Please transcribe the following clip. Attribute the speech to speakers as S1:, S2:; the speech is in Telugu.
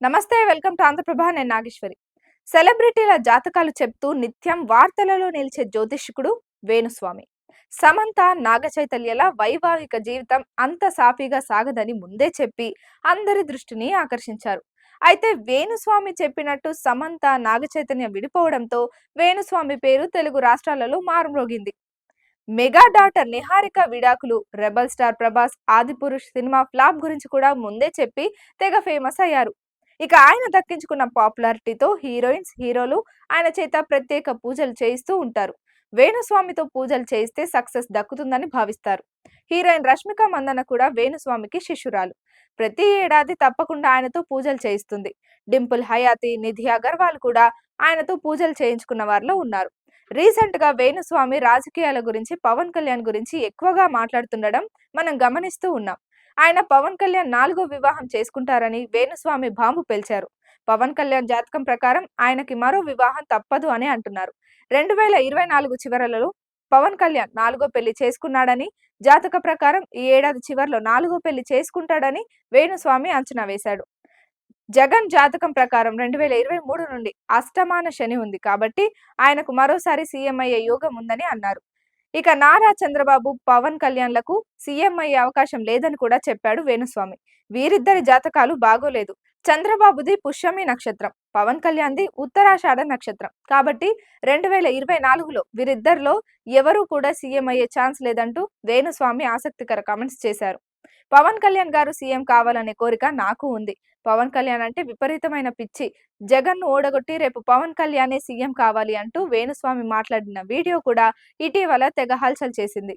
S1: నమస్తే, వెల్కమ్ టు ఆంధ్రప్రభ. నేను నాగేశ్వరి. సెలబ్రిటీల జాతకాలు చెప్తూ నిత్యం వార్తలలో నిలిచే జ్యోతిష్కుడు వేణుస్వామి. సమంత, నాగచైతన్యల వైవాహిక జీవితం అంత సాఫీగా సాగదని ముందే చెప్పి అందరి దృష్టిని ఆకర్షించారు. అయితే వేణుస్వామి చెప్పినట్టు సమంత, నాగచైతన్య విడిపోవడంతో వేణుస్వామి పేరు తెలుగు రాష్ట్రాలలో మారుమ్రోగింది. మెగా డాటర్ నిహారిక విడాకులు, rebel star Prabhas Adipurush cinema flop గురించి కూడా ముందే చెప్పి తెగ ఫేమస్ అయ్యారు. ఇక ఆయన దక్కించుకున్న పాపులారిటీతో హీరోయిన్స్, హీరోలు ఆయన చేత ప్రత్యేక పూజలు చేయిస్తూ ఉంటారు. వేణుస్వామితో పూజలు చేయిస్తే సక్సెస్ దక్కుతుందని భావిస్తారు. హీరోయిన్ రష్మిక మందన కూడా వేణుస్వామికి శిష్యురాలు. ప్రతి ఏడాది తప్పకుండా ఆయనతో పూజలు చేయిస్తుంది. డింపుల్ హయాతి, నిధి అగర్వాల్ కూడా ఆయనతో పూజలు చేయించుకున్న వారిలో ఉన్నారు. రీసెంట్ గా వేణుస్వామి రాజకీయాల గురించి, పవన్ కళ్యాణ్ గురించి ఎక్కువగా మాట్లాడుతుండడం మనం గమనిస్తూ ఉన్నాం. ఆయన పవన్ కళ్యాణ్ 4వ వివాహం చేసుకుంటారని వేణుస్వామి బాంబు పేల్చారు. పవన్ కళ్యాణ్ జాతకం ప్రకారం ఆయనకి మరో వివాహం తప్పదు అని అంటున్నారు. 2024 చివరలలో పవన్ కళ్యాణ్ 4వ పెళ్లి చేసుకున్నాడని, జాతక ప్రకారం ఈ ఏడాది చివరిలో 4వ పెళ్లి చేసుకుంటాడని వేణుస్వామి అంచనా వేశాడు. జగన్ జాతకం ప్రకారం 2023 నుండి అష్టమాన శని ఉంది కాబట్టి ఆయనకు మరోసారి సీఎం అయ్యే యోగం ఉందని అన్నారు. ఇక నారా చంద్రబాబు, పవన్ కళ్యాణ్లకు సీఎం అయ్యే అవకాశం లేదని కూడా చెప్పాడు వేణుస్వామి. వీరిద్దరి జాతకాలు బాగోలేదు. చంద్రబాబుది పుష్యమి నక్షత్రం, పవన్ కళ్యాణ్ది ఉత్తరాషాఢ నక్షత్రం కాబట్టి 2024లో వీరిద్దరిలో ఎవరూ కూడా సీఎం అయ్యే ఛాన్స్ లేదంటూ వేణుస్వామి ఆసక్తికర కామెంట్స్ చేశారు. పవన్ కళ్యాణ్ గారు సీఎం కావాలనే కోరిక నాకు ఉంది. పవన్ కళ్యాణ్ అంటే విపరీతమైన పిచ్చి. జగన్ను ఓడగొట్టి రేపు పవన్ కళ్యాణే సీఎం కావాలి అంటూ వేణుస్వామి మాట్లాడిన వీడియో కూడా ఇటీవల తెగ హల్చల్ చేసింది.